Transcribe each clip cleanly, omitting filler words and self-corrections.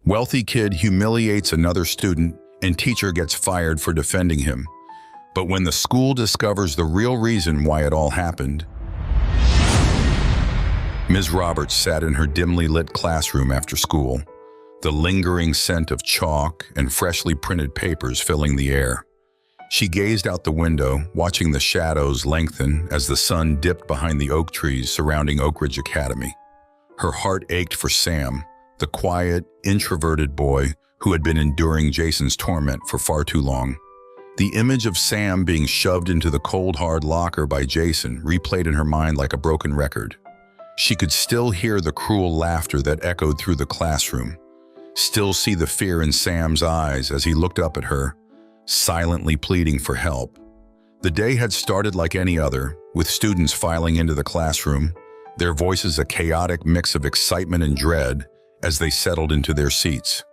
Wealthy kid humiliates another student and teacher gets fired for defending him. But when the school discovers the real reason why it all happened, Ms. Roberts sat in her dimly lit classroom after school, the lingering scent of chalk and freshly printed papers filling the air. She gazed out the window, watching the shadows lengthen as the sun dipped behind the oak trees surrounding Oak Ridge Academy. Her heart ached for Sam, the quiet, introverted boy who had been enduring Jason's torment for far too long. The image of Sam being shoved into the cold, hard locker by Jason replayed in her mind like a broken record. She could still hear the cruel laughter that echoed through the classroom, still see the fear in Sam's eyes as he looked up at her, silently pleading for help. The day had started like any other, with students filing into the classroom, their voices a chaotic mix of excitement and dread as they settled into their seats.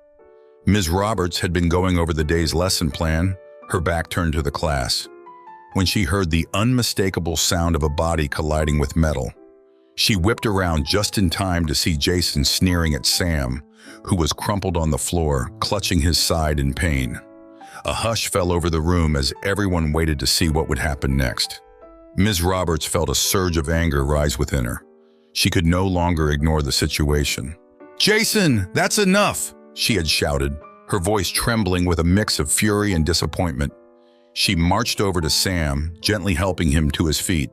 Ms. Roberts had been going over the day's lesson plan, her back turned to the class, when she heard the unmistakable sound of a body colliding with metal. She whipped around just in time to see Jason sneering at Sam, who was crumpled on the floor, clutching his side in pain. A hush fell over the room as everyone waited to see what would happen next. Ms. Roberts felt a surge of anger rise within her. She could no longer ignore the situation. "Jason, that's enough!" she had shouted, her voice trembling with a mix of fury and disappointment. She marched over to Sam, gently helping him to his feet.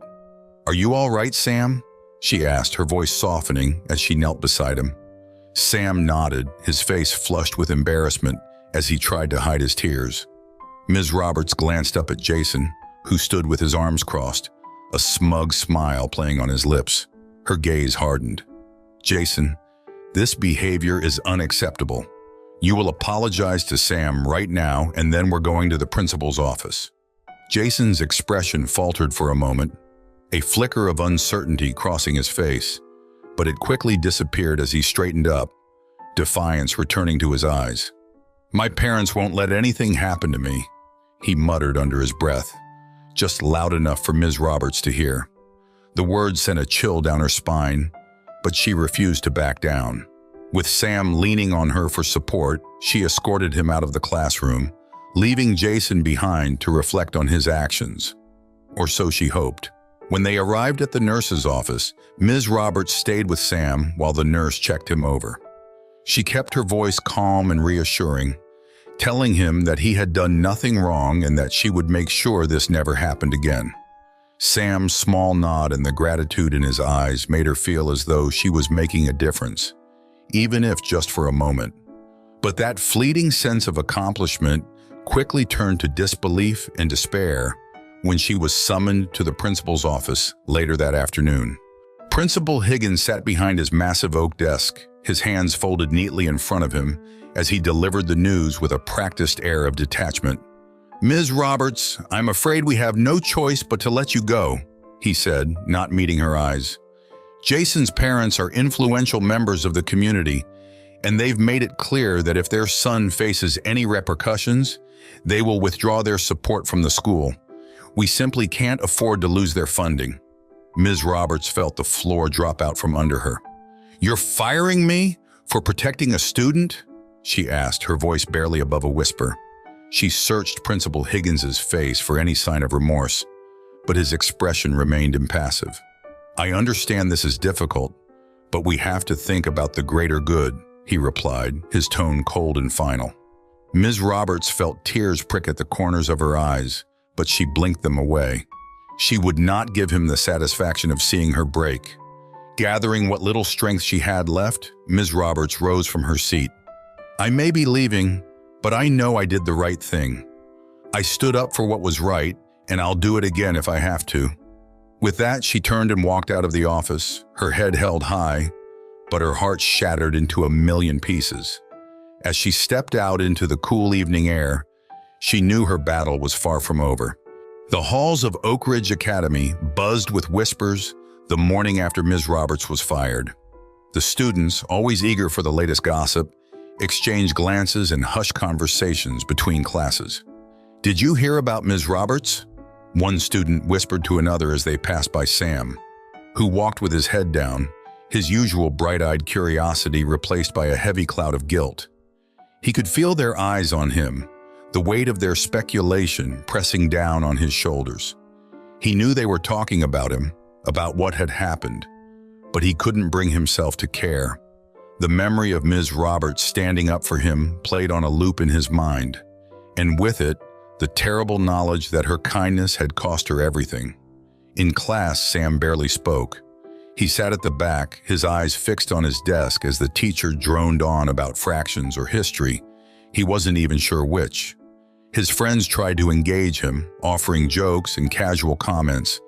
"Are you all right, Sam?" she asked, her voice softening as she knelt beside him. Sam nodded, his face flushed with embarrassment as he tried to hide his tears. Ms. Roberts glanced up at Jason, who stood with his arms crossed, a smug smile playing on his lips. Her gaze hardened. "Jason, this behavior is unacceptable. You will apologize to Sam right now, and then we're going to the principal's office." Jason's expression faltered for a moment, a flicker of uncertainty crossing his face, but it quickly disappeared as he straightened up, defiance returning to his eyes. "My parents won't let anything happen to me," he muttered under his breath, just loud enough for Ms. Roberts to hear. The words sent a chill down her spine, but she refused to back down. With Sam leaning on her for support, she escorted him out of the classroom, leaving Jason behind to reflect on his actions. Or so she hoped. When they arrived at the nurse's office, Ms. Roberts stayed with Sam while the nurse checked him over. She kept her voice calm and reassuring, telling him that he had done nothing wrong and that she would make sure this never happened again. Sam's small nod and the gratitude in his eyes made her feel as though she was making a difference, even if just for a moment. But that fleeting sense of accomplishment quickly turned to disbelief and despair when she was summoned to the principal's office later that afternoon. Principal Higgins sat behind his massive oak desk, his hands folded neatly in front of him as he delivered the news with a practiced air of detachment. "Ms. Roberts, I'm afraid we have no choice but to let you go," he said, not meeting her eyes. "Jason's parents are influential members of the community, and they've made it clear that if their son faces any repercussions, they will withdraw their support from the school. We simply can't afford to lose their funding." Ms. Roberts felt the floor drop out from under her. "You're firing me for protecting a student?" she asked, her voice barely above a whisper. She searched Principal Higgins's face for any sign of remorse, but his expression remained impassive. "I understand this is difficult, but we have to think about the greater good," he replied, his tone cold and final. Ms. Roberts felt tears prick at the corners of her eyes, but she blinked them away. She would not give him the satisfaction of seeing her break. Gathering what little strength she had left, Ms. Roberts rose from her seat. "I may be leaving, but I know I did the right thing. I stood up for what was right, and I'll do it again if I have to." With that, she turned and walked out of the office, her head held high, but her heart shattered into a million pieces. As she stepped out into the cool evening air, she knew her battle was far from over. The halls of Oak Ridge Academy buzzed with whispers the morning after Ms. Roberts was fired. The students, always eager for the latest gossip, exchanged glances and hushed conversations between classes. "Did you hear about Ms. Roberts?" one student whispered to another as they passed by Sam, who walked with his head down, his usual bright-eyed curiosity replaced by a heavy cloud of guilt. He could feel their eyes on him, the weight of their speculation pressing down on his shoulders. He knew they were talking about him, about what had happened, but he couldn't bring himself to care. The memory of Ms. Roberts standing up for him played on a loop in his mind, and with it, the terrible knowledge that her kindness had cost her everything. In class, Sam barely spoke. He sat at the back, his eyes fixed on his desk as the teacher droned on about fractions or history. He wasn't even sure which. His friends tried to engage him, offering jokes and casual comments,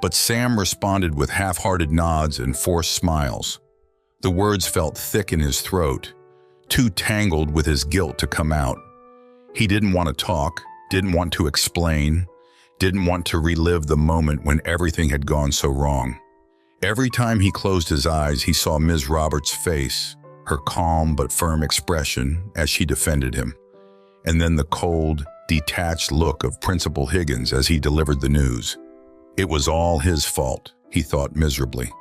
but Sam responded with half-hearted nods and forced smiles. The words felt thick in his throat, too tangled with his guilt to come out. He didn't want to talk, didn't want to explain, didn't want to relive the moment when everything had gone so wrong. Every time he closed his eyes, he saw Ms. Roberts' face, her calm but firm expression as she defended him, and then the cold, detached look of Principal Higgins as he delivered the news. It was all his fault, he thought miserably.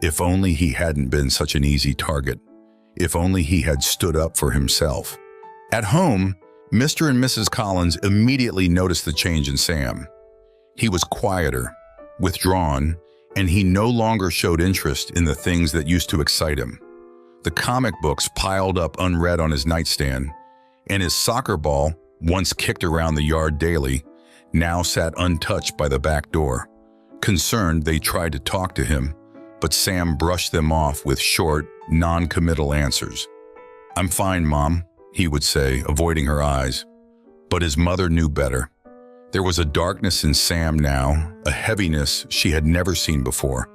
If only he hadn't been such an easy target. If only he had stood up for himself. At home, Mr. and Mrs. Collins immediately noticed the change in Sam. He was quieter, withdrawn, and he no longer showed interest in the things that used to excite him. The comic books piled up unread on his nightstand, and his soccer ball, once kicked around the yard daily, now sat untouched by the back door. Concerned, they tried to talk to him, but Sam brushed them off with short, non-committal answers. "I'm fine, Mom," he would say, avoiding her eyes. But his mother knew better. There was a darkness in Sam now, a heaviness she had never seen before,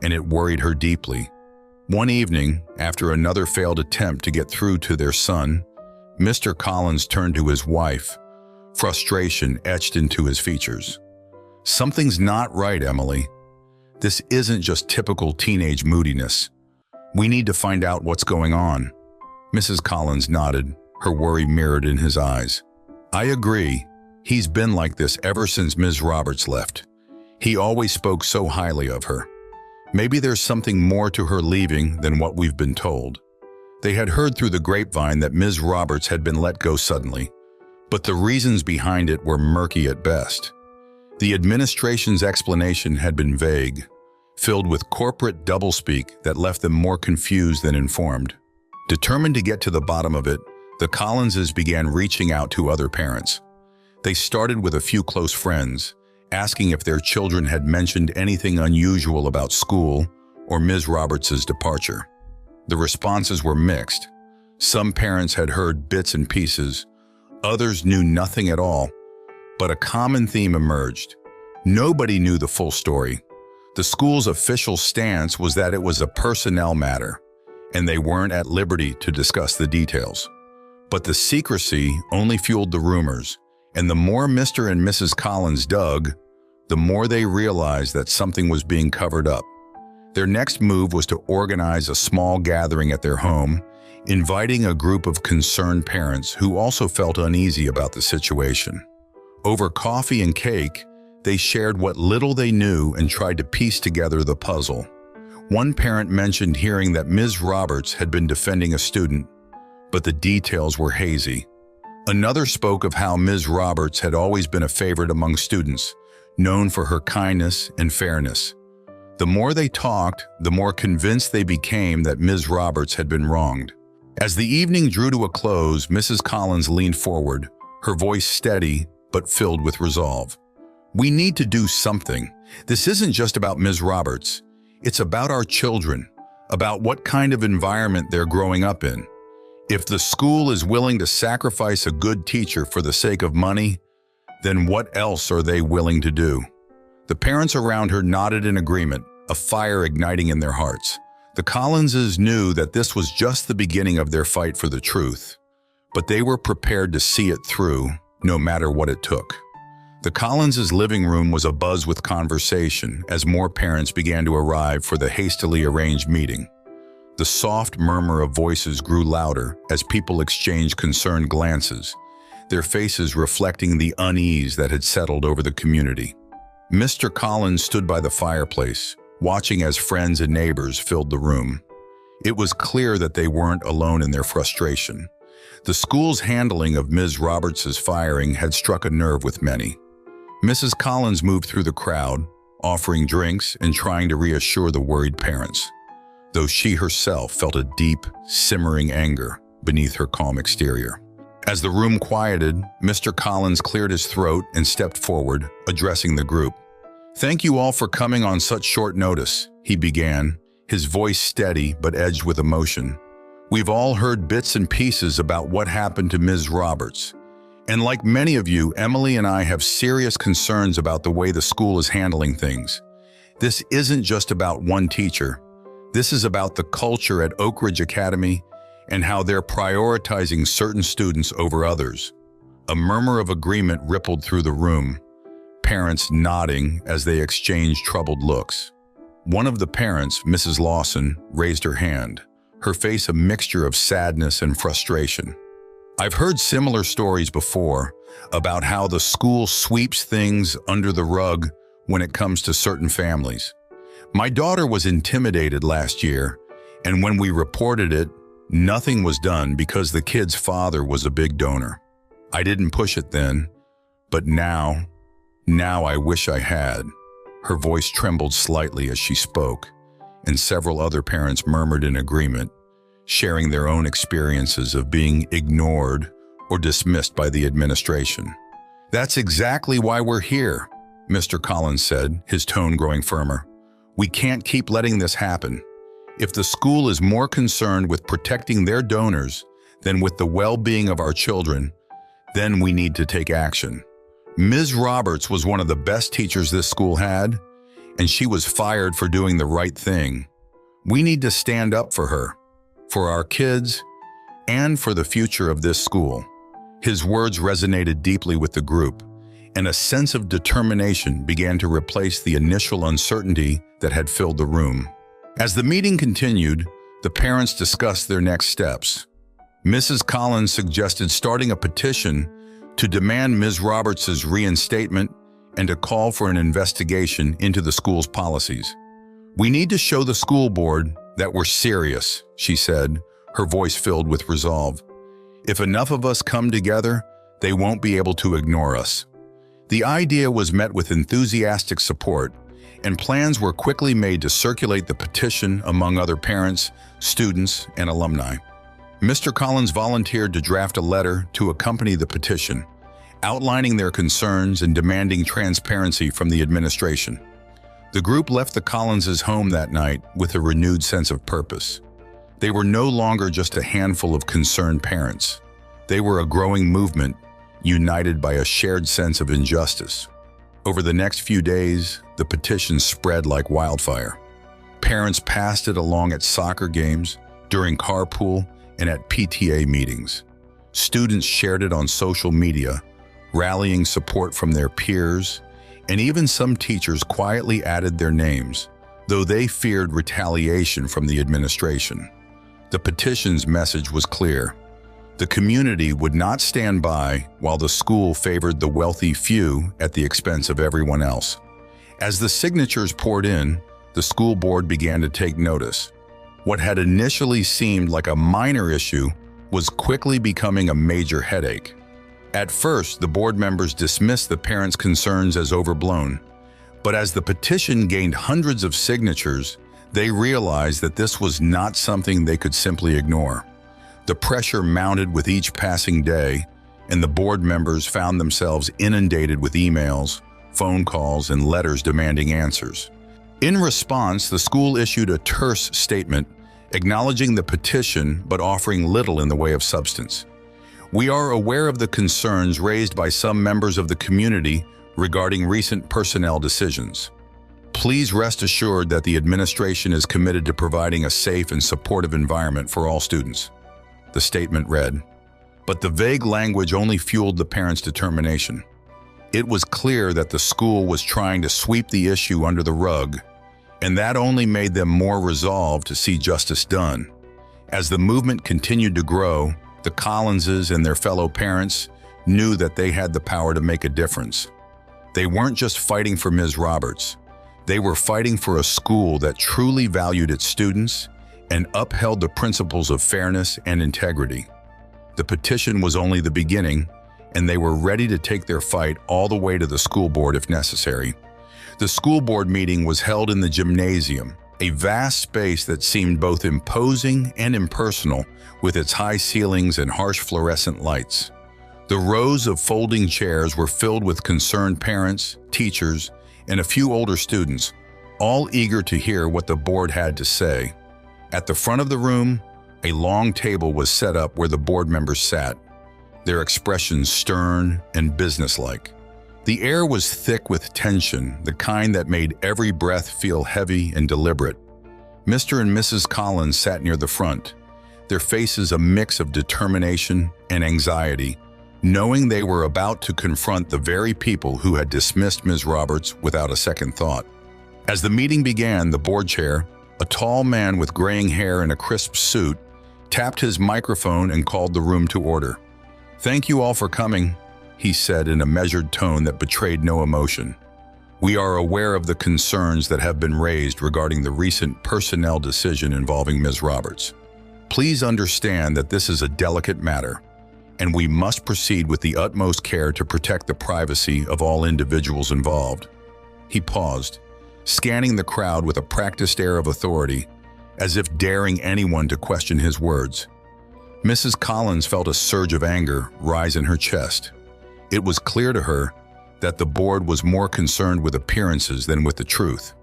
and it worried her deeply. One evening, after another failed attempt to get through to their son, Mr. Collins turned to his wife, frustration etched into his features. "Something's not right, Emily. This isn't just typical teenage moodiness. We need to find out what's going on." Mrs. Collins nodded, her worry mirrored in his eyes. "I agree. He's been like this ever since Ms. Roberts left. He always spoke so highly of her. Maybe there's something more to her leaving than what we've been told." They had heard through the grapevine that Ms. Roberts had been let go suddenly, but the reasons behind it were murky at best. The administration's explanation had been vague, filled with corporate doublespeak that left them more confused than informed. Determined to get to the bottom of it, the Collinses began reaching out to other parents. They started with a few close friends, asking if their children had mentioned anything unusual about school or Ms. Roberts' departure. The responses were mixed. Some parents had heard bits and pieces, others knew nothing at all, but a common theme emerged. Nobody knew the full story. The school's official stance was that it was a personnel matter, and they weren't at liberty to discuss the details. But the secrecy only fueled the rumors, and the more Mr. and Mrs. Collins dug, the more they realized that something was being covered up. Their next move was to organize a small gathering at their home, inviting a group of concerned parents who also felt uneasy about the situation. Over coffee and cake, they shared what little they knew and tried to piece together the puzzle. One parent mentioned hearing that Ms. Roberts had been defending a student, but the details were hazy. Another spoke of how Ms. Roberts had always been a favorite among students, known for her kindness and fairness. The more they talked, the more convinced they became that Ms. Roberts had been wronged. As the evening drew to a close, Mrs. Collins leaned forward, her voice steady but filled with resolve. "We need to do something. This isn't just about Ms. Roberts. It's about our children, about what kind of environment they're growing up in. If the school is willing to sacrifice a good teacher for the sake of money, then what else are they willing to do?" The parents around her nodded in agreement, a fire igniting in their hearts. The Collinses knew that this was just the beginning of their fight for the truth, but they were prepared to see it through, no matter what it took. The Collinses' living room was abuzz with conversation as more parents began to arrive for the hastily arranged meeting. The soft murmur of voices grew louder as people exchanged concerned glances, their faces reflecting the unease that had settled over the community. Mr. Collins stood by the fireplace, watching as friends and neighbors filled the room. It was clear that they weren't alone in their frustration. The school's handling of Ms. Roberts' firing had struck a nerve with many. Mrs. Collins moved through the crowd, offering drinks and trying to reassure the worried parents, though she herself felt a deep, simmering anger beneath her calm exterior. As the room quieted, Mr. Collins cleared his throat and stepped forward, addressing the group. "Thank you all for coming on such short notice," he began, his voice steady but edged with emotion. "We've all heard bits and pieces about what happened to Ms. Roberts. And like many of you, Emily and I have serious concerns about the way the school is handling things. This isn't just about one teacher. This is about the culture at Oak Ridge Academy and how they're prioritizing certain students over others." A murmur of agreement rippled through the room, parents nodding as they exchanged troubled looks. One of the parents, Mrs. Lawson, raised her hand, her face a mixture of sadness and frustration. "I've heard similar stories before about how the school sweeps things under the rug when it comes to certain families. My daughter was intimidated last year, and when we reported it, nothing was done because the kid's father was a big donor. I didn't push it then, but now I wish I had." Her voice trembled slightly as she spoke, and several other parents murmured in agreement, sharing their own experiences of being ignored or dismissed by the administration. "That's exactly why we're here," Mr. Collins said, his tone growing firmer. "We can't keep letting this happen. If the school is more concerned with protecting their donors than with the well-being of our children, then we need to take action. Ms. Roberts was one of the best teachers this school had, and she was fired for doing the right thing. We need to stand up for her, for our kids, and for the future of this school." His words resonated deeply with the group, and a sense of determination began to replace the initial uncertainty that had filled the room. As the meeting continued, the parents discussed their next steps. Mrs. Collins suggested starting a petition to demand Ms. Roberts' reinstatement and to call for an investigation into the school's policies. "We need to show the school board that we're serious," she said, her voice filled with resolve. "If enough of us come together, they won't be able to ignore us." The idea was met with enthusiastic support, and plans were quickly made to circulate the petition among other parents, students, and alumni. Mr. Collins volunteered to draft a letter to accompany the petition, outlining their concerns and demanding transparency from the administration. The group left the Collinses' home that night with a renewed sense of purpose. They were no longer just a handful of concerned parents. They were a growing movement, united by a shared sense of injustice. Over the next few days, the petition spread like wildfire. Parents passed it along at soccer games, during carpool, and at PTA meetings. Students shared it on social media, rallying support from their peers, and even some teachers quietly added their names, though they feared retaliation from the administration. The petition's message was clear. The community would not stand by while the school favored the wealthy few at the expense of everyone else. As the signatures poured in, the school board began to take notice. What had initially seemed like a minor issue was quickly becoming a major headache. At first, the board members dismissed the parents' concerns as overblown, but as the petition gained hundreds of signatures, they realized that this was not something they could simply ignore. The pressure mounted with each passing day, and the board members found themselves inundated with emails, phone calls, and letters demanding answers. In response, the school issued a terse statement, acknowledging the petition but offering little in the way of substance. "We are aware of the concerns raised by some members of the community regarding recent personnel decisions. Please rest assured that the administration is committed to providing a safe and supportive environment for all students," the statement read. But the vague language only fueled the parents' determination. It was clear that the school was trying to sweep the issue under the rug, and that only made them more resolved to see justice done. As the movement continued to grow, the Collinses and their fellow parents knew that they had the power to make a difference. They weren't just fighting for Ms. Roberts. They were fighting for a school that truly valued its students and upheld the principles of fairness and integrity. The petition was only the beginning, and they were ready to take their fight all the way to the school board if necessary. The school board meeting was held in the gymnasium, a vast space that seemed both imposing and impersonal with its high ceilings and harsh fluorescent lights. The rows of folding chairs were filled with concerned parents, teachers, and a few older students, all eager to hear what the board had to say. At the front of the room, a long table was set up where the board members sat, their expressions stern and businesslike. The air was thick with tension, the kind that made every breath feel heavy and deliberate. Mr. and Mrs. Collins sat near the front, their faces a mix of determination and anxiety, knowing they were about to confront the very people who had dismissed Ms. Roberts without a second thought. As the meeting began, the board chair, a tall man with graying hair and a crisp suit, tapped his microphone and called the room to order. "Thank you all for coming," he said in a measured tone that betrayed no emotion. "We are aware of the concerns that have been raised regarding the recent personnel decision involving Ms. Roberts. Please understand that this is a delicate matter, and we must proceed with the utmost care to protect the privacy of all individuals involved." He paused, scanning the crowd with a practiced air of authority, as if daring anyone to question his words. Mrs. Collins felt a surge of anger rise in her chest. It was clear to her that the board was more concerned with appearances than with the truth.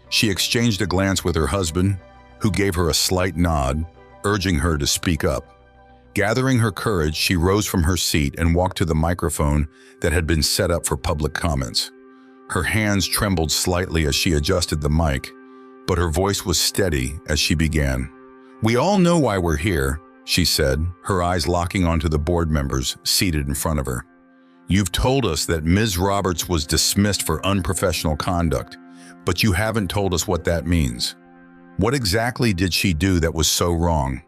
She exchanged a glance with her husband, who gave her a slight nod, urging her to speak up. Gathering her courage, she rose from her seat and walked to the microphone that had been set up for public comments. Her hands trembled slightly as she adjusted the mic, but her voice was steady as she began. "We all know why we're here," she said, her eyes locking onto the board members seated in front of her. "You've told us that Ms. Roberts was dismissed for unprofessional conduct, but you haven't told us what that means. What exactly did she do that was so wrong?"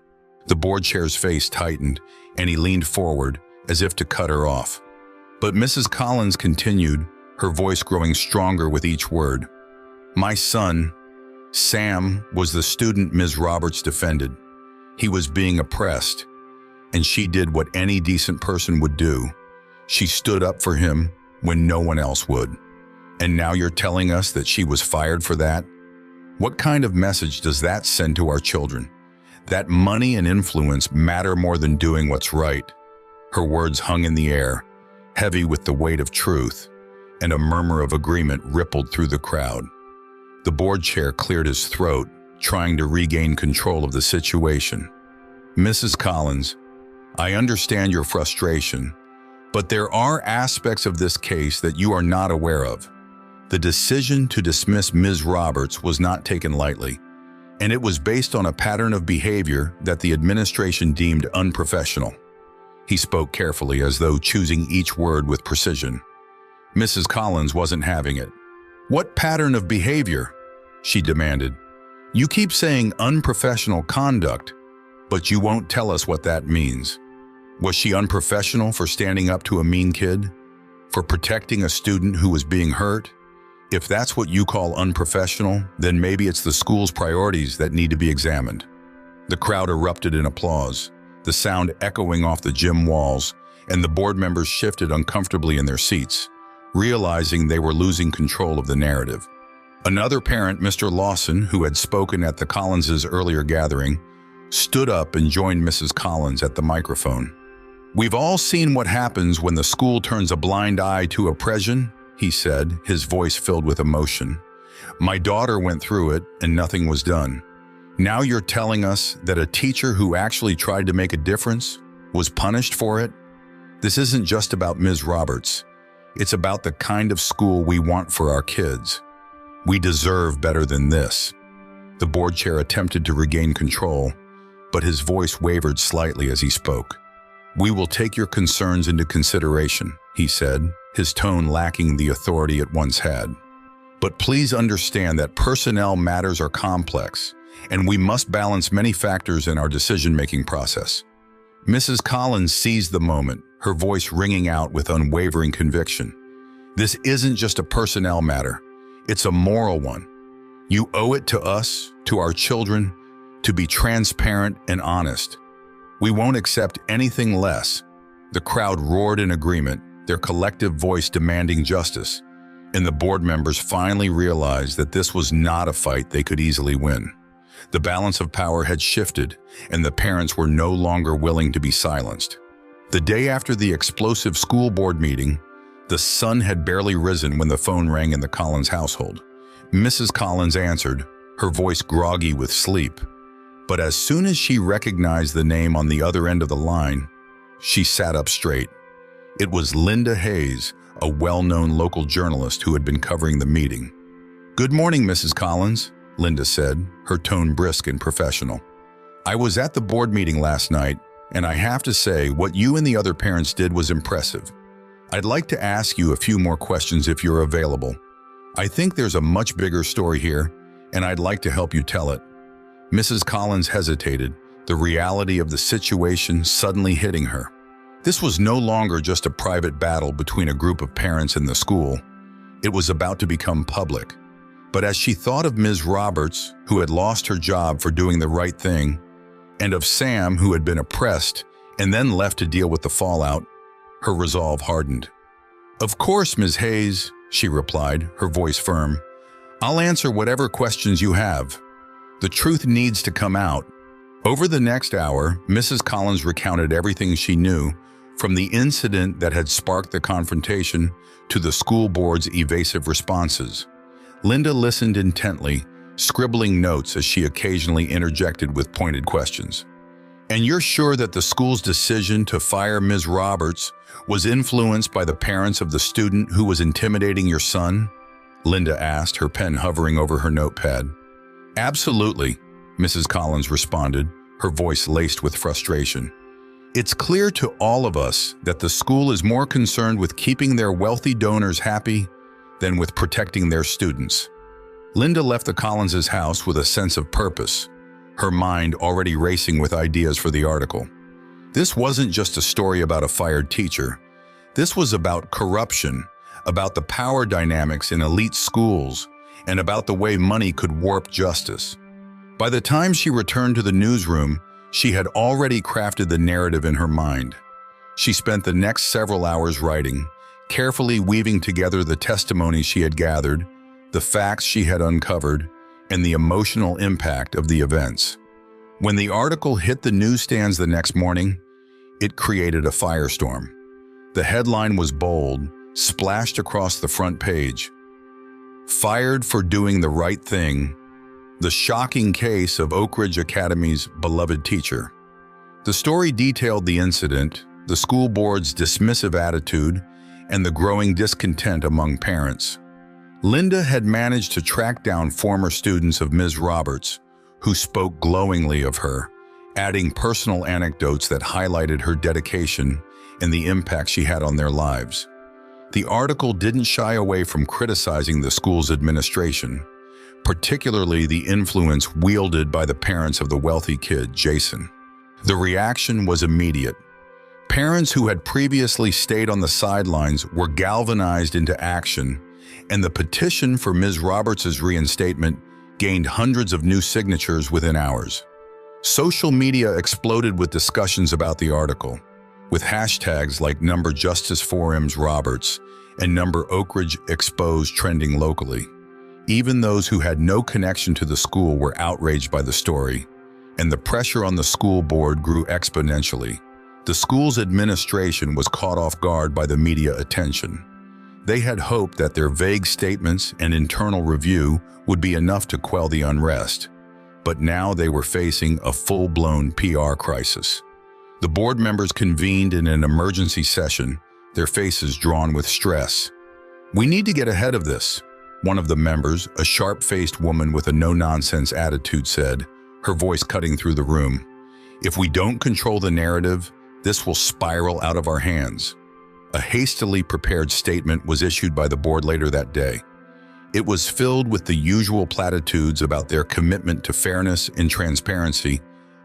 The board chair's face tightened, and he leaned forward as if to cut her off. But Mrs. Collins continued, her voice growing stronger with each word. "My son, Sam, was the student Ms. Roberts defended. He was being oppressed, and she did what any decent person would do. She stood up for him when no one else would. And now you're telling us that she was fired for that? What kind of message does that send to our children? That money and influence matter more than doing what's right?" Her words hung in the air, heavy with the weight of truth, and a murmur of agreement rippled through the crowd. The board chair cleared his throat, trying to regain control of the situation. "Mrs. Collins, I understand your frustration, but there are aspects of this case that you are not aware of. The decision to dismiss Ms. Roberts was not taken lightly, and it was based on a pattern of behavior that the administration deemed unprofessional." He spoke carefully, as though choosing each word with precision. Mrs. Collins wasn't having it. "What pattern of behavior?" she demanded. "You keep saying unprofessional conduct, but you won't tell us what that means. Was she unprofessional for standing up to a mean kid? For protecting a student who was being hurt? If that's what you call unprofessional, then maybe it's the school's priorities that need to be examined." The crowd erupted in applause, the sound echoing off the gym walls, and the board members shifted uncomfortably in their seats, realizing they were losing control of the narrative. Another parent, Mr. Lawson, who had spoken at the Collinses' earlier gathering, stood up and joined Mrs. Collins at the microphone. "We've all seen what happens when the school turns a blind eye to oppression," he said, his voice filled with emotion. "My daughter went through it and nothing was done. Now you're telling us that a teacher who actually tried to make a difference was punished for it? This isn't just about Ms. Roberts. It's about the kind of school we want for our kids. We deserve better than this." The board chair attempted to regain control, but his voice wavered slightly as he spoke. "We will take your concerns into consideration," he said, his tone lacking the authority it once had. "But please understand that personnel matters are complex, and we must balance many factors in our decision-making process." Mrs. Collins seized the moment, her voice ringing out with unwavering conviction. "This isn't just a personnel matter. It's a moral one. You owe it to us, to our children, to be transparent and honest. We won't accept anything less." The crowd roared in agreement, their collective voice demanding justice, and the board members finally realized that this was not a fight they could easily win. The balance of power had shifted, and the parents were no longer willing to be silenced. The day after the explosive school board meeting, the sun had barely risen when the phone rang in the Collins household. Mrs. Collins answered, her voice groggy with sleep. But as soon as she recognized the name on the other end of the line, she sat up straight. It was Linda Hayes, a well-known local journalist who had been covering the meeting. "Good morning, Mrs. Collins," Linda said, her tone brisk and professional. "I was at the board meeting last night, and I have to say what you and the other parents did was impressive. I'd like to ask you a few more questions if you're available. I think there's a much bigger story here, and I'd like to help you tell it." Mrs. Collins hesitated, the reality of the situation suddenly hitting her. This was no longer just a private battle between a group of parents in the school. It was about to become public. But as she thought of Ms. Roberts, who had lost her job for doing the right thing, and of Sam, who had been oppressed and then left to deal with the fallout, her resolve hardened. "Of course, Ms. Hayes," she replied, her voice firm. "I'll answer whatever questions you have. The truth needs to come out." Over the next hour, Mrs. Collins recounted everything she knew, from the incident that had sparked the confrontation to the school board's evasive responses. Linda listened intently, scribbling notes as she occasionally interjected with pointed questions. "And you're sure that the school's decision to fire Ms. Roberts was influenced by the parents of the student who was intimidating your son?" Linda asked, her pen hovering over her notepad. "Absolutely," Mrs. Collins responded, her voice laced with frustration. "It's clear to all of us that the school is more concerned with keeping their wealthy donors happy than with protecting their students." Linda left the Collins' house with a sense of purpose, her mind already racing with ideas for the article. This wasn't just a story about a fired teacher. This was about corruption, about the power dynamics in elite schools, and about the way money could warp justice. By the time she returned to the newsroom, she had already crafted the narrative in her mind. She spent the next several hours writing, carefully weaving together the testimonies she had gathered, the facts she had uncovered, and the emotional impact of the events. When the article hit the newsstands the next morning, it created a firestorm. The headline was bold, splashed across the front page. "Fired for doing the right thing. The shocking case of Oak Ridge Academy's beloved teacher." The story detailed the incident, the school board's dismissive attitude, and the growing discontent among parents. Linda had managed to track down former students of Ms. Roberts, who spoke glowingly of her, adding personal anecdotes that highlighted her dedication and the impact she had on their lives. The article didn't shy away from criticizing the school's administration, particularly the influence wielded by the parents of the wealthy kid, Jason. The reaction was immediate. Parents who had previously stayed on the sidelines were galvanized into action, and the petition for Ms. Roberts' reinstatement gained hundreds of new signatures within hours. Social media exploded with discussions about the article, with hashtags like #JusticeForMsRoberts and #OakRidgeExposed trending locally. Even those who had no connection to the school were outraged by the story, and the pressure on the school board grew exponentially. The school's administration was caught off guard by the media attention. They had hoped that their vague statements and internal review would be enough to quell the unrest, but now they were facing a full-blown PR crisis. The board members convened in an emergency session, their faces drawn with stress. "We need to get ahead of this," one of the members, a sharp-faced woman with a no-nonsense attitude, said, her voice cutting through the room. "If we don't control the narrative, this will spiral out of our hands." A hastily prepared statement was issued by the board later that day. It was filled with the usual platitudes about their commitment to fairness and transparency,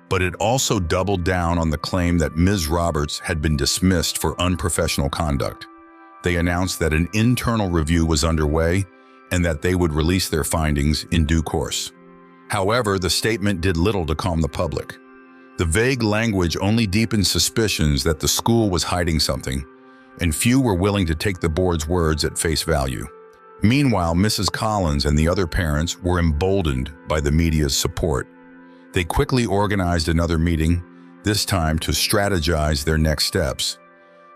but it also doubled down on the claim that Ms. Roberts had been dismissed for unprofessional conduct. They announced that an internal review was underway and that they would release their findings in due course. However, the statement did little to calm the public. The vague language only deepened suspicions that the school was hiding something, and few were willing to take the board's words at face value. Meanwhile, Mrs. Collins and the other parents were emboldened by the media's support. They quickly organized another meeting, this time to strategize their next steps.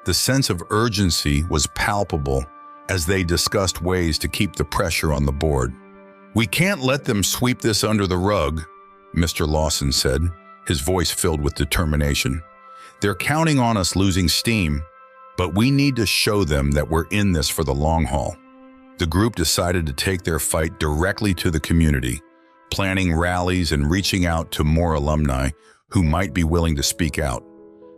The sense of urgency was palpable as they discussed ways to keep the pressure on the board. "We can't let them sweep this under the rug," Mr. Lawson said, his voice filled with determination. "They're counting on us losing steam, but we need to show them that we're in this for the long haul." The group decided to take their fight directly to the community, planning rallies and reaching out to more alumni who might be willing to speak out.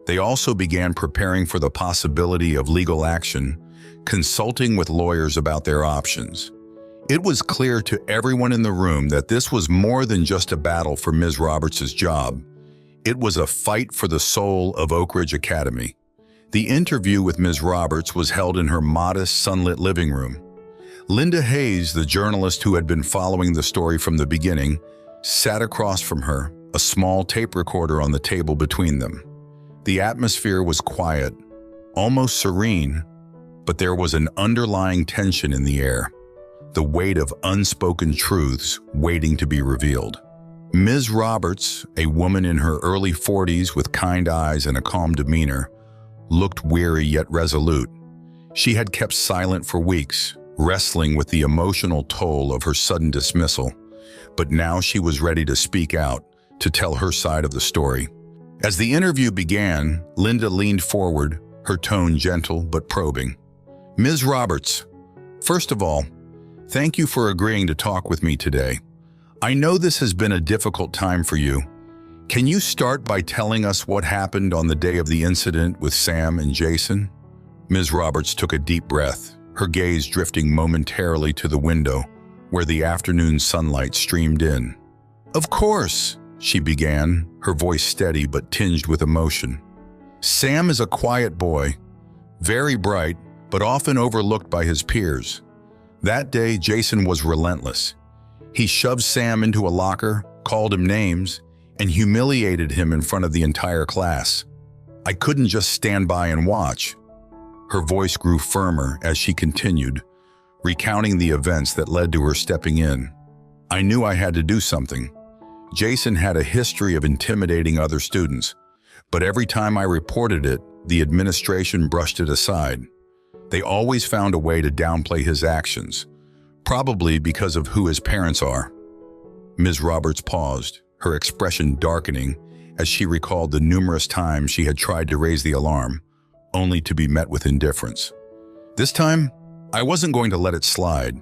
They also began preparing for the possibility of legal action, consulting with lawyers about their options. It was clear to everyone in the room that this was more than just a battle for Ms. Roberts' job. It was a fight for the soul of Oak Ridge Academy. The interview with Ms. Roberts was held in her modest, sunlit living room. Linda Hayes, the journalist who had been following the story from the beginning, sat across from her, a small tape recorder on the table between them. The atmosphere was quiet, almost serene, but there was an underlying tension in the air, the weight of unspoken truths waiting to be revealed. Ms. Roberts, a woman in her early 40s with kind eyes and a calm demeanor, looked weary yet resolute. She had kept silent for weeks, wrestling with the emotional toll of her sudden dismissal, but now she was ready to speak out, to tell her side of the story. As the interview began, Linda leaned forward, her tone gentle but probing. "Ms. Roberts, first of all, thank you for agreeing to talk with me today. I know this has been a difficult time for you. Can you start by telling us what happened on the day of the incident with Sam and Jason?" Ms. Roberts took a deep breath, her gaze drifting momentarily to the window, where the afternoon sunlight streamed in. "Of course," she began, her voice steady but tinged with emotion. "Sam is a quiet boy, very bright, but often overlooked by his peers. That day, Jason was relentless. He shoved Sam into a locker, called him names, and humiliated him in front of the entire class. I couldn't just stand by and watch." Her voice grew firmer as she continued, recounting the events that led to her stepping in. "I knew I had to do something. Jason had a history of intimidating other students, but every time I reported it, the administration brushed it aside. They always found a way to downplay his actions, probably because of who his parents are." Ms. Roberts paused, her expression darkening as she recalled the numerous times she had tried to raise the alarm, only to be met with indifference. "This time, I wasn't going to let it slide.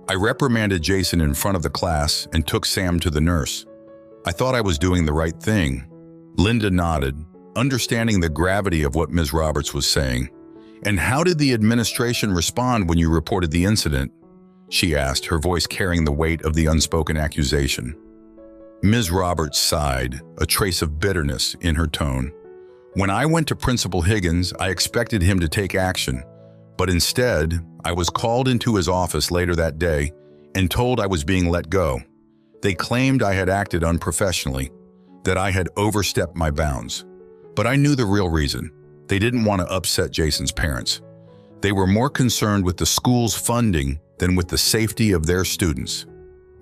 I reprimanded Jason in front of the class and took Sam to the nurse. I thought I was doing the right thing." Linda nodded, understanding the gravity of what Ms. Roberts was saying. "And how did the administration respond when you reported the incident?" she asked, her voice carrying the weight of the unspoken accusation. Ms. Roberts sighed, a trace of bitterness in her tone. "When I went to Principal Higgins, I expected him to take action, but instead, I was called into his office later that day and told I was being let go. They claimed I had acted unprofessionally, that I had overstepped my bounds. But I knew the real reason. They didn't want to upset Jason's parents. They were more concerned with the school's funding than with the safety of their students."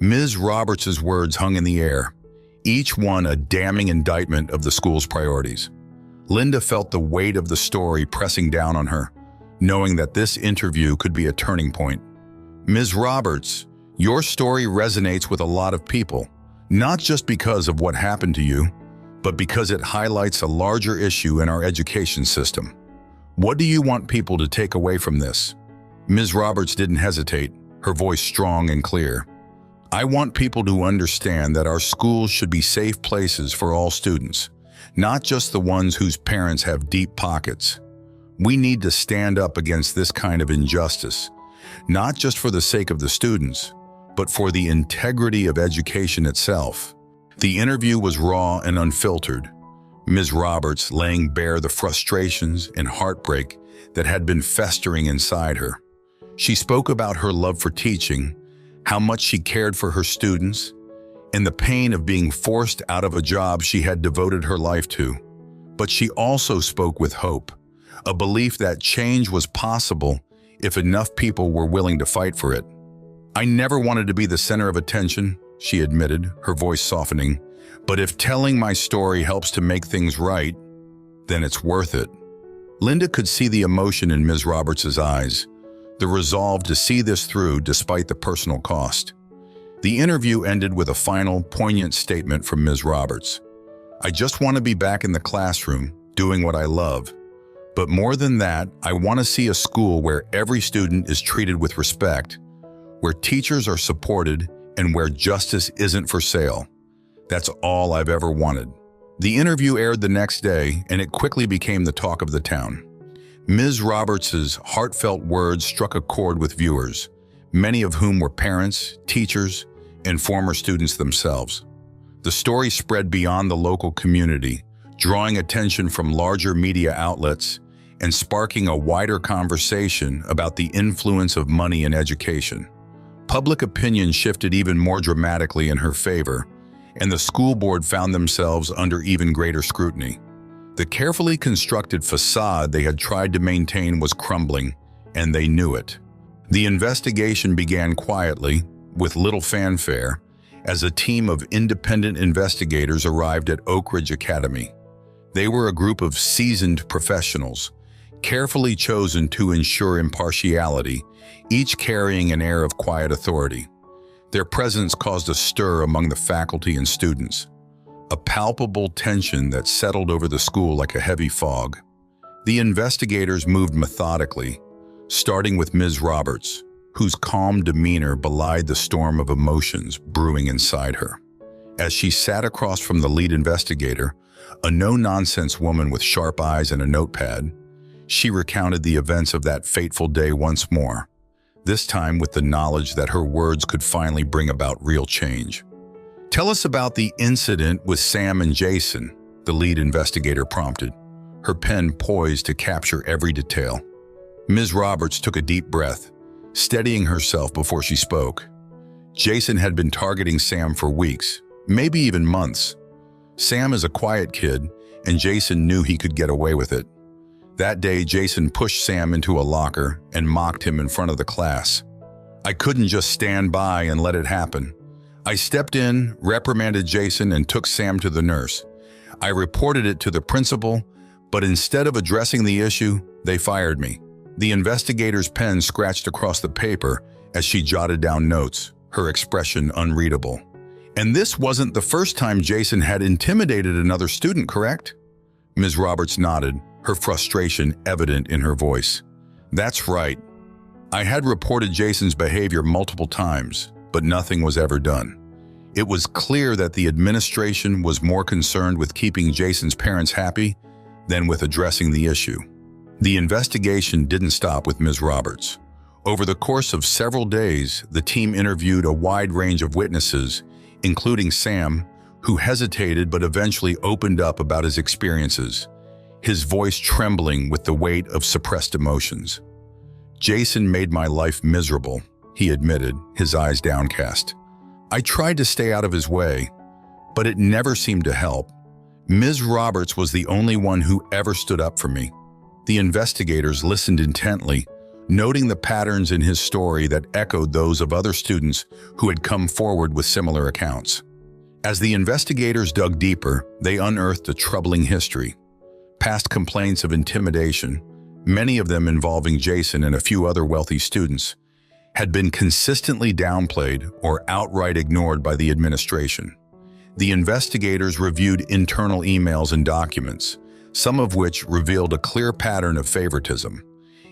Ms. Roberts' words hung in the air, each one a damning indictment of the school's priorities. Linda felt the weight of the story pressing down on her, knowing that this interview could be a turning point. "Ms. Roberts, your story resonates with a lot of people, not just because of what happened to you, but because it highlights a larger issue in our education system. What do you want people to take away from this?" Ms. Roberts didn't hesitate, her voice strong and clear. "I want people to understand that our schools should be safe places for all students, not just the ones whose parents have deep pockets. We need to stand up against this kind of injustice, not just for the sake of the students, but for the integrity of education itself." The interview was raw and unfiltered, Ms. Roberts laying bare the frustrations and heartbreak that had been festering inside her. She spoke about her love for teaching, how much she cared for her students, and the pain of being forced out of a job she had devoted her life to. But she also spoke with hope, a belief that change was possible if enough people were willing to fight for it. "I never wanted to be the center of attention," she admitted, her voice softening. "But if telling my story helps to make things right, then it's worth it." Linda could see the emotion in Ms. Roberts' eyes, the resolve to see this through despite the personal cost. The interview ended with a final, poignant statement from Ms. Roberts. "I just want to be back in the classroom, doing what I love. But more than that, I want to see a school where every student is treated with respect, where teachers are supported, and where justice isn't for sale. That's all I've ever wanted." The interview aired the next day, and it quickly became the talk of the town. Ms. Roberts' heartfelt words struck a chord with viewers, many of whom were parents, teachers, and former students themselves. The story spread beyond the local community, drawing attention from larger media outlets and sparking a wider conversation about the influence of money in education. Public opinion shifted even more dramatically in her favor, and the school board found themselves under even greater scrutiny. The carefully constructed facade they had tried to maintain was crumbling, and they knew it. The investigation began quietly, with little fanfare, as a team of independent investigators arrived at Oak Ridge Academy. They were a group of seasoned professionals, carefully chosen to ensure impartiality, each carrying an air of quiet authority. Their presence caused a stir among the faculty and students, a palpable tension that settled over the school like a heavy fog. The investigators moved methodically, starting with Ms. Roberts, whose calm demeanor belied the storm of emotions brewing inside her. As she sat across from the lead investigator, a no-nonsense woman with sharp eyes and a notepad, she recounted the events of that fateful day once more, this time with the knowledge that her words could finally bring about real change. "Tell us about the incident with Sam and Jason," the lead investigator prompted, her pen poised to capture every detail. Ms. Roberts took a deep breath, steadying herself before she spoke. Jason had been targeting Sam for weeks, maybe even months. Sam is a quiet kid, and Jason knew he could get away with it. That day, Jason pushed Sam into a locker and mocked him in front of the class. "I couldn't just stand by and let it happen. I stepped in, reprimanded Jason, and took Sam to the nurse. I reported it to the principal, but instead of addressing the issue, they fired me." The investigator's pen scratched across the paper as she jotted down notes, her expression unreadable. "And this wasn't the first time Jason had intimidated another student, correct?" Ms. Roberts nodded, her frustration evident in her voice. "That's right. I had reported Jason's behavior multiple times, but nothing was ever done. It was clear that the administration was more concerned with keeping Jason's parents happy than with addressing the issue." The investigation didn't stop with Ms. Roberts. Over the course of several days, the team interviewed a wide range of witnesses, including Sam, who hesitated but eventually opened up about his experiences, his voice trembling with the weight of suppressed emotions. "Jason made my life miserable," he admitted, his eyes downcast. "I tried to stay out of his way, but it never seemed to help. Ms. Roberts was the only one who ever stood up for me." The investigators listened intently, noting the patterns in his story that echoed those of other students who had come forward with similar accounts. As the investigators dug deeper, they unearthed a troubling history. Past complaints of intimidation, many of them involving Jason and a few other wealthy students, had been consistently downplayed or outright ignored by the administration. The investigators reviewed internal emails and documents, some of which revealed a clear pattern of favoritism.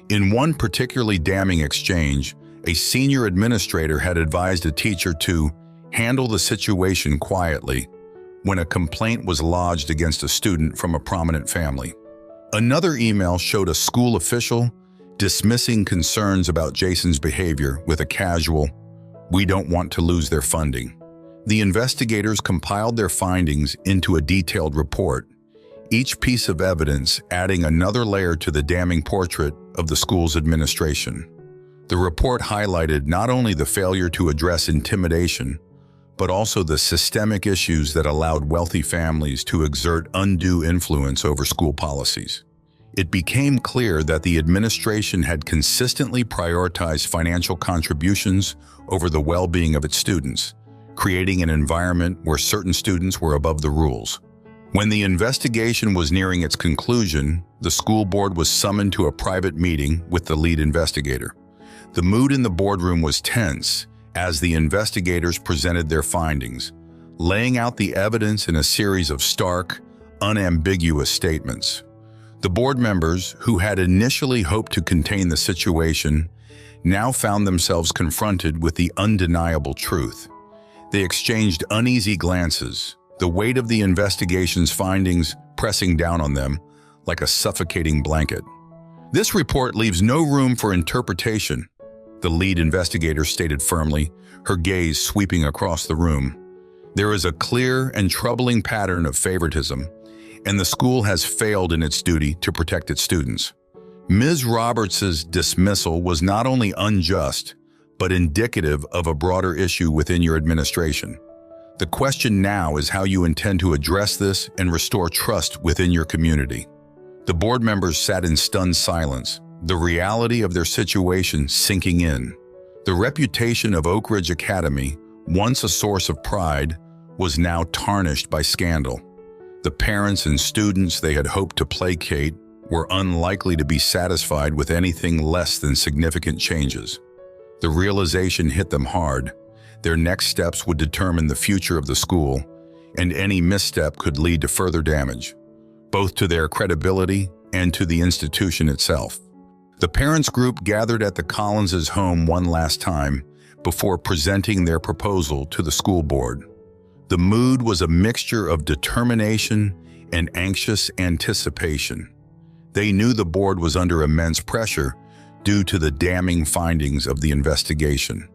In one particularly damning exchange, a senior administrator had advised a teacher to handle the situation quietly when a complaint was lodged against a student from a prominent family. Another email showed a school official dismissing concerns about Jason's behavior with a casual, "We don't want to lose their funding." The investigators compiled their findings into a detailed report, each piece of evidence adding another layer to the damning portrait of the school's administration. The report highlighted not only the failure to address intimidation, but also the systemic issues that allowed wealthy families to exert undue influence over school policies. It became clear that the administration had consistently prioritized financial contributions over the well-being of its students, creating an environment where certain students were above the rules. When the investigation was nearing its conclusion, the school board was summoned to a private meeting with the lead investigator. The mood in the boardroom was tense as the investigators presented their findings, laying out the evidence in a series of stark, unambiguous statements. The board members, who had initially hoped to contain the situation, now found themselves confronted with the undeniable truth. They exchanged uneasy glances, the weight of the investigation's findings pressing down on them like a suffocating blanket. "This report leaves no room for interpretation," the lead investigator stated firmly, her gaze sweeping across the room. "There is a clear and troubling pattern of favoritism, and the school has failed in its duty to protect its students." Ms. Roberts' dismissal was not only unjust, but indicative of a broader issue within your administration. The question now is how you intend to address this and restore trust within your community. The board members sat in stunned silence, the reality of their situation sinking in. The reputation of Oak Ridge Academy, once a source of pride, was now tarnished by scandal. The parents and students they had hoped to placate were unlikely to be satisfied with anything less than significant changes. The realization hit them hard. Their next steps would determine the future of the school, and any misstep could lead to further damage, both to their credibility and to the institution itself. The parents' group gathered at the Collins' home one last time before presenting their proposal to the school board. The mood was a mixture of determination and anxious anticipation. They knew the board was under immense pressure due to the damning findings of the investigation.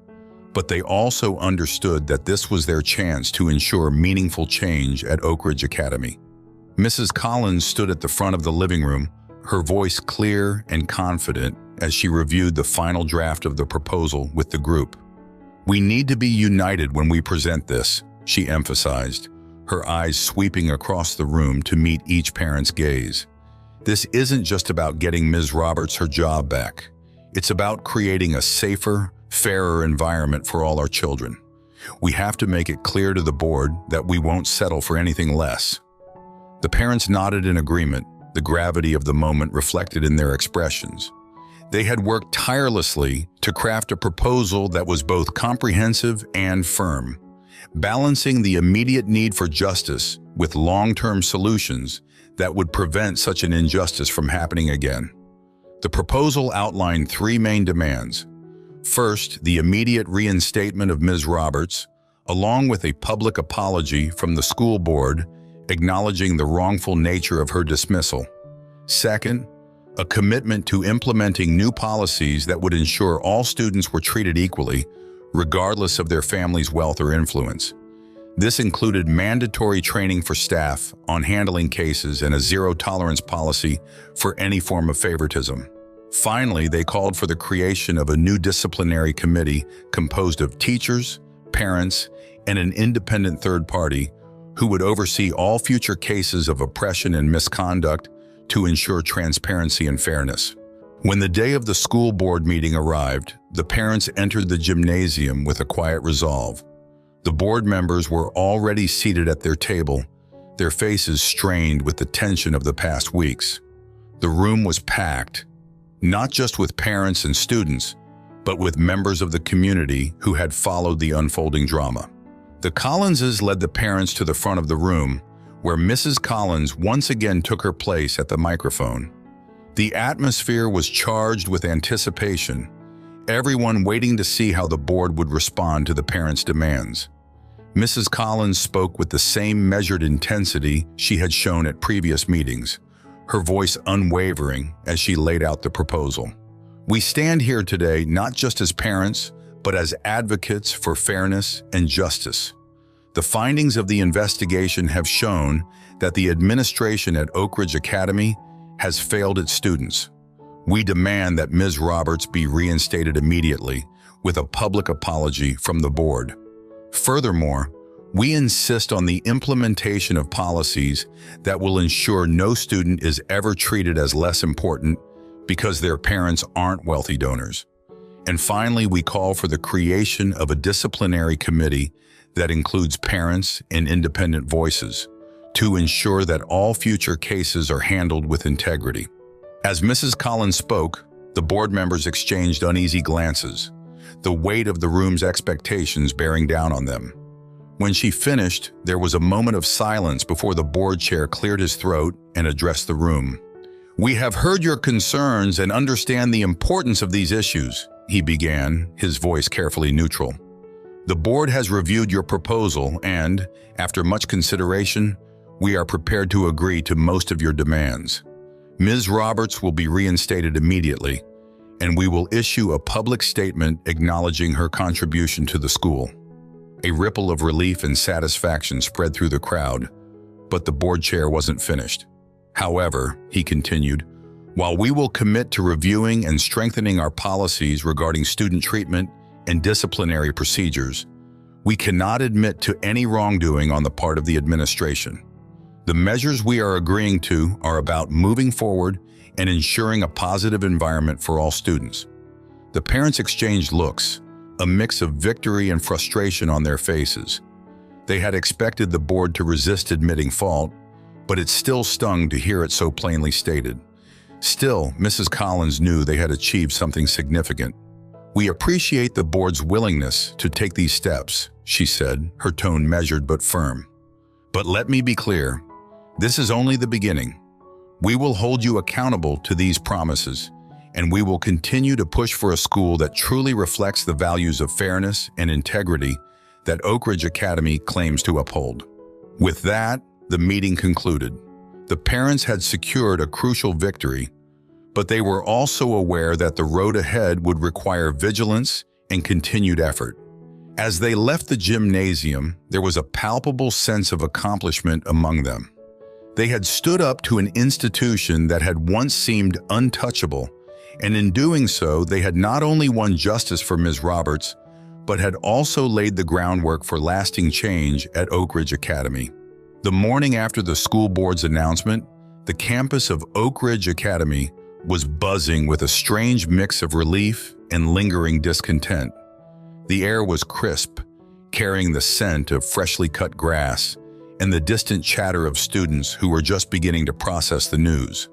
But they also understood that this was their chance to ensure meaningful change at Oak Ridge Academy. Mrs. Collins stood at the front of the living room, her voice clear and confident as she reviewed the final draft of the proposal with the group. "We need to be united when we present this," she emphasized, her eyes sweeping across the room to meet each parent's gaze. "This isn't just about getting Ms. Roberts her job back. It's about creating a safer, fairer environment for all our children. We have to make it clear to the board that we won't settle for anything less." The parents nodded in agreement, the gravity of the moment reflected in their expressions. They had worked tirelessly to craft a proposal that was both comprehensive and firm, balancing the immediate need for justice with long-term solutions that would prevent such an injustice from happening again. The proposal outlined three main demands. First, the immediate reinstatement of Ms. Roberts, along with a public apology from the school board acknowledging the wrongful nature of her dismissal. Second, a commitment to implementing new policies that would ensure all students were treated equally, regardless of their family's wealth or influence. This included mandatory training for staff on handling cases and a zero-tolerance policy for any form of favoritism. Finally, they called for the creation of a new disciplinary committee composed of teachers, parents, and an independent third party who would oversee all future cases of oppression and misconduct to ensure transparency and fairness. When the day of the school board meeting arrived, the parents entered the gymnasium with a quiet resolve. The board members were already seated at their table, their faces strained with the tension of the past weeks. The room was packed, not just with parents and students, but with members of the community who had followed the unfolding drama. The Collinses led the parents to the front of the room, where Mrs. Collins once again took her place at the microphone. The atmosphere was charged with anticipation, everyone waiting to see how the board would respond to the parents' demands. Mrs. Collins spoke with the same measured intensity she had shown at previous meetings, her voice unwavering as she laid out the proposal. "We stand here today not just as parents, but as advocates for fairness and justice. The findings of the investigation have shown that the administration at Oak Ridge Academy has failed its students. We demand that Ms. Roberts be reinstated immediately with a public apology from the board. Furthermore, we insist on the implementation of policies that will ensure no student is ever treated as less important because their parents aren't wealthy donors. And finally, we call for the creation of a disciplinary committee that includes parents and independent voices to ensure that all future cases are handled with integrity. As Mrs. Collins spoke, the board members exchanged uneasy glances, the weight of the room's expectations bearing down on them. When she finished, there was a moment of silence before the board chair cleared his throat and addressed the room. "We have heard your concerns and understand the importance of these issues," he began, his voice carefully neutral. "The board has reviewed your proposal and, after much consideration, we are prepared to agree to most of your demands. Ms. Roberts will be reinstated immediately, and we will issue a public statement acknowledging her contribution to the school." A ripple of relief and satisfaction spread through the crowd, but the board chair wasn't finished. "However," he continued, "while we will commit to reviewing and strengthening our policies regarding student treatment and disciplinary procedures, we cannot admit to any wrongdoing on the part of the administration. The measures we are agreeing to are about moving forward and ensuring a positive environment for all students." The parents exchanged looks, a mix of victory and frustration on their faces. They had expected the board to resist admitting fault, but it still stung to hear it so plainly stated. Still, Mrs. Collins knew they had achieved something significant. "We appreciate the board's willingness to take these steps," she said, her tone measured but firm. "But let me be clear, this is only the beginning. We will hold you accountable to these promises, and we will continue to push for a school that truly reflects the values of fairness and integrity that Oak Ridge Academy claims to uphold." With that, the meeting concluded. The parents had secured a crucial victory, but they were also aware that the road ahead would require vigilance and continued effort. As they left the gymnasium, there was a palpable sense of accomplishment among them. They had stood up to an institution that had once seemed untouchable, and in doing so, they had not only won justice for Ms. Roberts, but had also laid the groundwork for lasting change at Oak Ridge Academy. The morning after the school board's announcement, the campus of Oak Ridge Academy was buzzing with a strange mix of relief and lingering discontent. The air was crisp, carrying the scent of freshly cut grass and the distant chatter of students who were just beginning to process the news.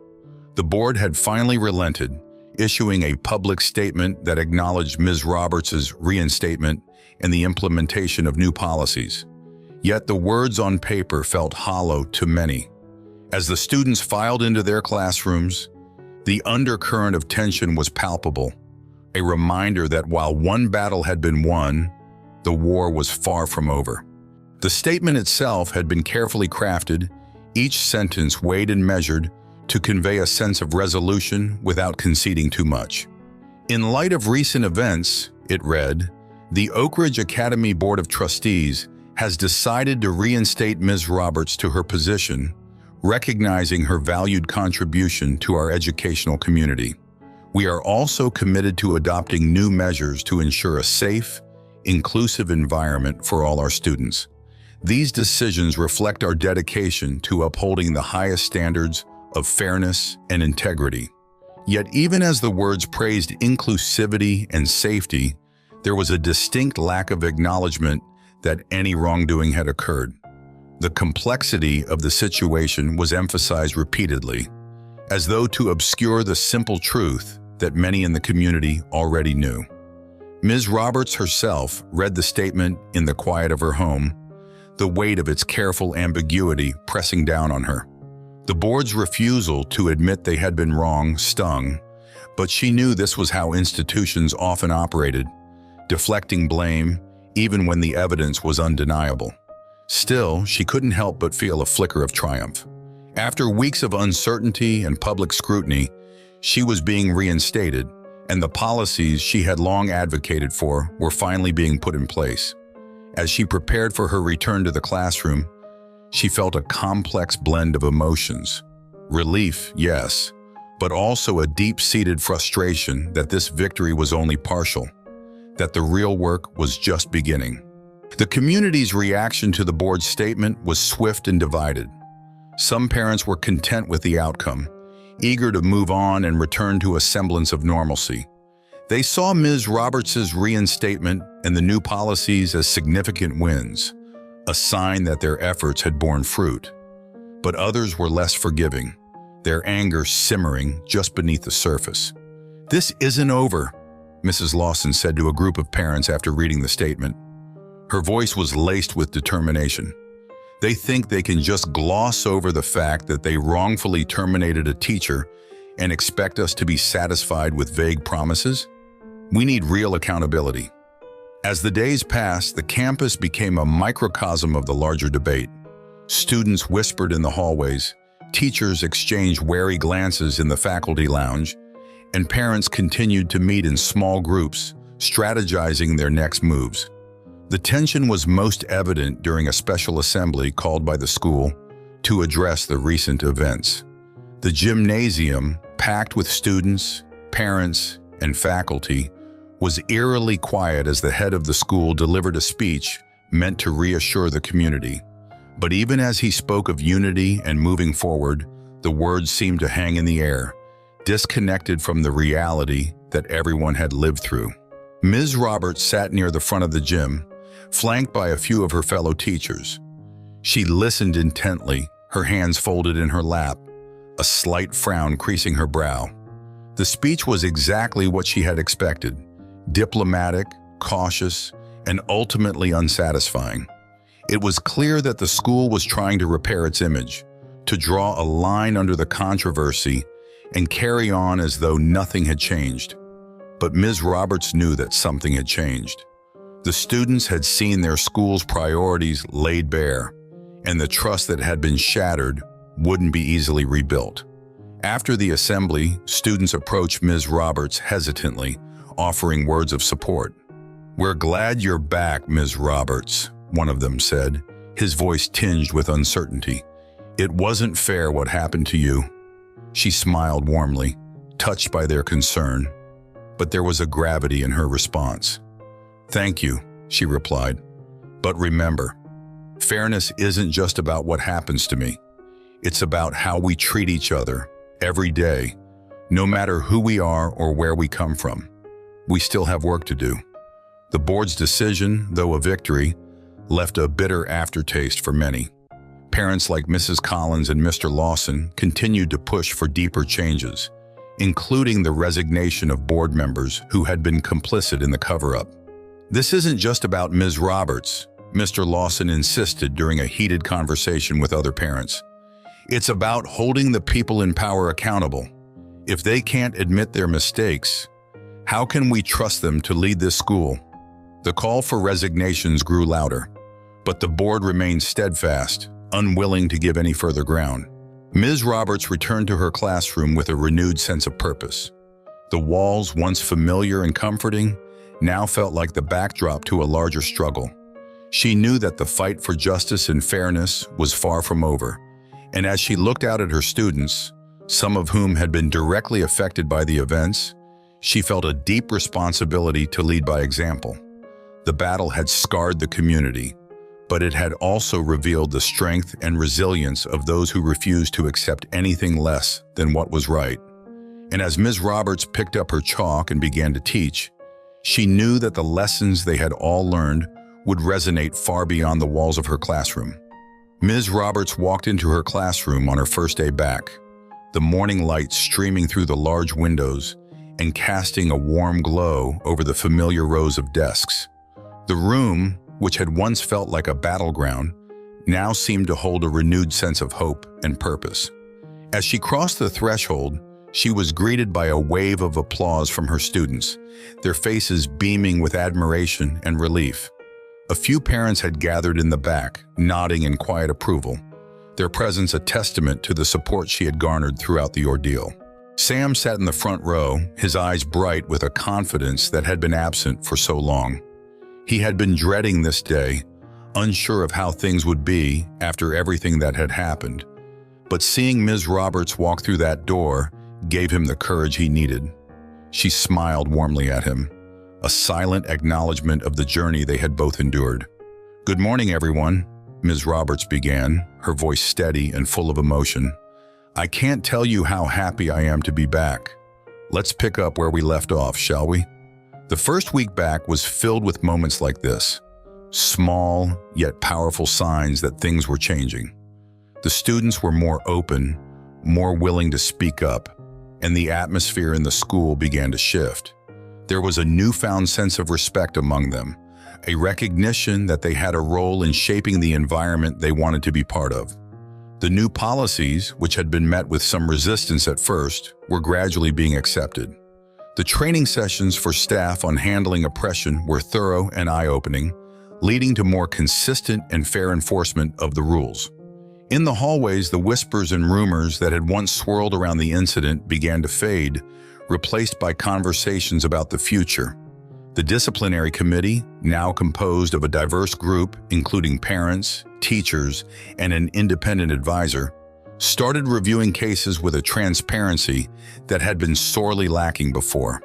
The board had finally relented, issuing a public statement that acknowledged Ms. Roberts' reinstatement and the implementation of new policies. Yet the words on paper felt hollow to many. As the students filed into their classrooms, the undercurrent of tension was palpable, a reminder that while one battle had been won, the war was far from over. The statement itself had been carefully crafted, each sentence weighed and measured to convey a sense of resolution without conceding too much. "In light of recent events," it read, "the Oak Ridge Academy Board of Trustees has decided to reinstate Ms. Roberts to her position, recognizing her valued contribution to our educational community. We are also committed to adopting new measures to ensure a safe, inclusive environment for all our students. These decisions reflect our dedication to upholding the highest standards of fairness and integrity." Yet even as the words praised inclusivity and safety, there was a distinct lack of acknowledgement that any wrongdoing had occurred. The complexity of the situation was emphasized repeatedly, as though to obscure the simple truth that many in the community already knew. Ms. Roberts herself read the statement in the quiet of her home, the weight of its careful ambiguity pressing down on her. The board's refusal to admit they had been wrong stung, but she knew this was how institutions often operated, deflecting blame even when the evidence was undeniable. Still, she couldn't help but feel a flicker of triumph. After weeks of uncertainty and public scrutiny, she was being reinstated, and the policies she had long advocated for were finally being put in place. As she prepared for her return to the classroom, she felt a complex blend of emotions. Relief, yes, but also a deep-seated frustration that this victory was only partial, that the real work was just beginning. The community's reaction to the board's statement was swift and divided. Some parents were content with the outcome, eager to move on and return to a semblance of normalcy. They saw Ms. Roberts' reinstatement and the new policies as significant wins, a sign that their efforts had borne fruit. But others were less forgiving, their anger simmering just beneath the surface. "This isn't over," Mrs. Lawson said to a group of parents after reading the statement. Her voice was laced with determination. "They think they can just gloss over the fact that they wrongfully terminated a teacher and expect us to be satisfied with vague promises? We need real accountability." As the days passed, the campus became a microcosm of the larger debate. Students whispered in the hallways, teachers exchanged wary glances in the faculty lounge, and parents continued to meet in small groups, strategizing their next moves. The tension was most evident during a special assembly called by the school to address the recent events. The gymnasium, packed with students, parents, and faculty, was eerily quiet as the head of the school delivered a speech meant to reassure the community. But even as he spoke of unity and moving forward, the words seemed to hang in the air, disconnected from the reality that everyone had lived through. Ms. Roberts sat near the front of the gym, flanked by a few of her fellow teachers. She listened intently, her hands folded in her lap, a slight frown creasing her brow. The speech was exactly what she had expected: diplomatic, cautious, and ultimately unsatisfying. It was clear that the school was trying to repair its image, to draw a line under the controversy and carry on as though nothing had changed. But Ms. Roberts knew that something had changed. The students had seen their school's priorities laid bare, and the trust that had been shattered wouldn't be easily rebuilt. After the assembly, students approached Ms. Roberts hesitantly, offering words of support. "We're glad you're back, Ms. Roberts," one of them said, his voice tinged with uncertainty. "It wasn't fair what happened to you." She smiled warmly, touched by their concern, but there was a gravity in her response. "Thank you," she replied. "But remember, fairness isn't just about what happens to me. It's about how we treat each other every day, no matter who we are or where we come from. We still have work to do." The board's decision, though a victory, left a bitter aftertaste for many. Parents like Mrs. Collins and Mr. Lawson continued to push for deeper changes, including the resignation of board members who had been complicit in the cover-up. "This isn't just about Ms. Roberts," Mr. Lawson insisted during a heated conversation with other parents. "It's about holding the people in power accountable. If they can't admit their mistakes, how can we trust them to lead this school?" The call for resignations grew louder, but the board remained steadfast, unwilling to give any further ground. Ms. Roberts returned to her classroom with a renewed sense of purpose. The walls, once familiar and comforting, now felt like the backdrop to a larger struggle. She knew that the fight for justice and fairness was far from over, and as she looked out at her students, some of whom had been directly affected by the events, she felt a deep responsibility to lead by example. The battle had scarred the community, but it had also revealed the strength and resilience of those who refused to accept anything less than what was right. And as Ms. Roberts picked up her chalk and began to teach, she knew that the lessons they had all learned would resonate far beyond the walls of her classroom. Ms. Roberts walked into her classroom on her first day back, the morning light streaming through the large windows and casting a warm glow over the familiar rows of desks. The room, which had once felt like a battleground, now seemed to hold a renewed sense of hope and purpose. As she crossed the threshold, she was greeted by a wave of applause from her students, their faces beaming with admiration and relief. A few parents had gathered in the back, nodding in quiet approval, their presence a testament to the support she had garnered throughout the ordeal. Sam sat in the front row, his eyes bright with a confidence that had been absent for so long. He had been dreading this day, unsure of how things would be after everything that had happened. But seeing Ms. Roberts walk through that door gave him the courage he needed. She smiled warmly at him, a silent acknowledgement of the journey they had both endured. Good morning, everyone, Ms. Roberts began, her voice steady and full of emotion. I can't tell you how happy I am to be back. Let's pick up where we left off, shall we? The first week back was filled with moments like this, small yet powerful signs that things were changing. The students were more open, more willing to speak up, and the atmosphere in the school began to shift. There was a newfound sense of respect among them, a recognition that they had a role in shaping the environment they wanted to be part of. The new policies, which had been met with some resistance at first, were gradually being accepted. The training sessions for staff on handling oppression were thorough and eye-opening, leading to more consistent and fair enforcement of the rules. In the hallways, the whispers and rumors that had once swirled around the incident began to fade, replaced by conversations about the future. The disciplinary committee, now composed of a diverse group including parents, teachers, and an independent advisor, started reviewing cases with a transparency that had been sorely lacking before.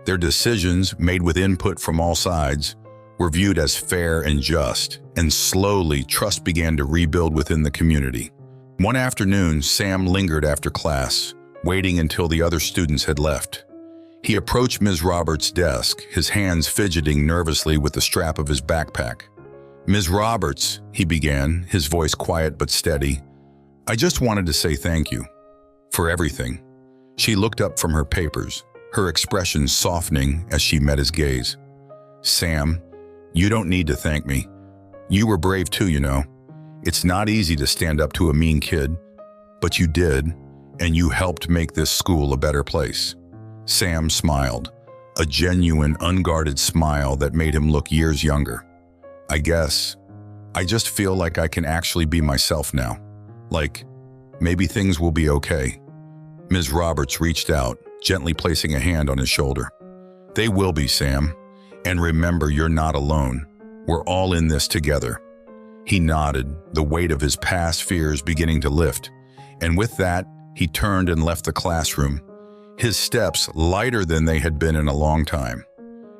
Their decisions, made with input from all sides, were viewed as fair and just, and slowly trust began to rebuild within the community. One afternoon, Sam lingered after class, waiting until the other students had left. He approached Ms. Roberts' desk, his hands fidgeting nervously with the strap of his backpack. Ms. Roberts, he began, his voice quiet but steady, I just wanted to say thank you for everything. She looked up from her papers, her expression softening as she met his gaze. Sam, you don't need to thank me. You were brave too, you know. It's not easy to stand up to a mean kid, but you did, and you helped make this school a better place. Sam smiled, a genuine, unguarded smile that made him look years younger. I just feel like I can actually be myself now. Like, maybe things will be okay. Ms. Roberts reached out, gently placing a hand on his shoulder. They will be, Sam. And remember, you're not alone. We're all in this together. He nodded, the weight of his past fears beginning to lift. And with that, he turned and left the classroom, his steps lighter than they had been in a long time.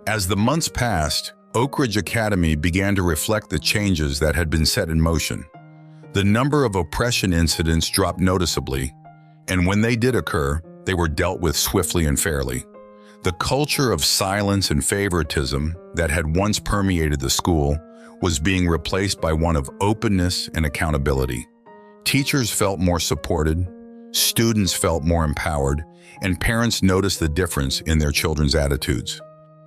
As the months passed, Oak Ridge Academy began to reflect the changes that had been set in motion. The number of oppression incidents dropped noticeably, and when they did occur, they were dealt with swiftly and fairly. The culture of silence and favoritism that had once permeated the school was being replaced by one of openness and accountability. Teachers felt more supported, students felt more empowered, and parents noticed the difference in their children's attitudes.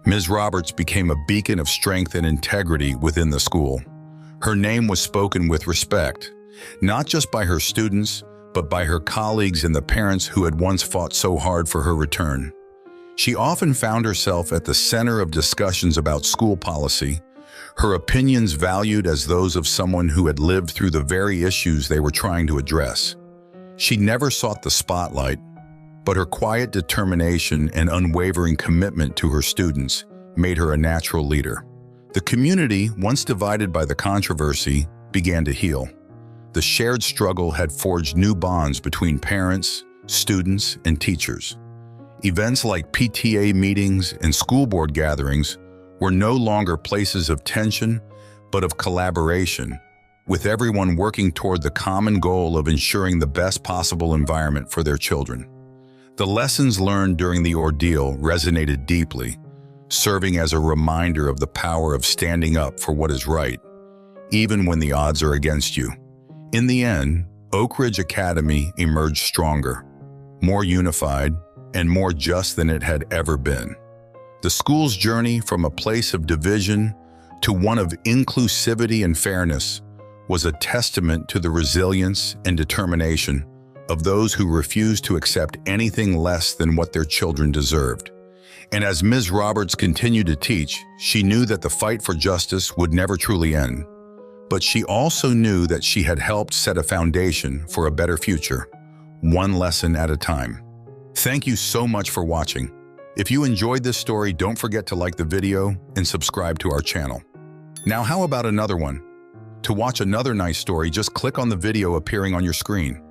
Ms. Roberts became a beacon of strength and integrity within the school. Her name was spoken with respect, not just by her students, but by her colleagues and the parents who had once fought so hard for her return. She often found herself at the center of discussions about school policy, her opinions valued as those of someone who had lived through the very issues they were trying to address. She never sought the spotlight, but her quiet determination and unwavering commitment to her students made her a natural leader. The community, once divided by the controversy, began to heal. The shared struggle had forged new bonds between parents, students, and teachers. Events like PTA meetings and school board gatherings were no longer places of tension, but of collaboration, with everyone working toward the common goal of ensuring the best possible environment for their children. The lessons learned during the ordeal resonated deeply, serving as a reminder of the power of standing up for what is right, even when the odds are against you. In the end, Oak Ridge Academy emerged stronger, more unified, and more just than it had ever been. The school's journey from a place of division to one of inclusivity and fairness was a testament to the resilience and determination of those who refused to accept anything less than what their children deserved. And as Ms. Roberts continued to teach, she knew that the fight for justice would never truly end. But she also knew that she had helped set a foundation for a better future, one lesson at a time. Thank you so much for watching. If you enjoyed this story, don't forget to like the video and subscribe to our channel. Now, how about another one? To watch another nice story, just click on the video appearing on your screen.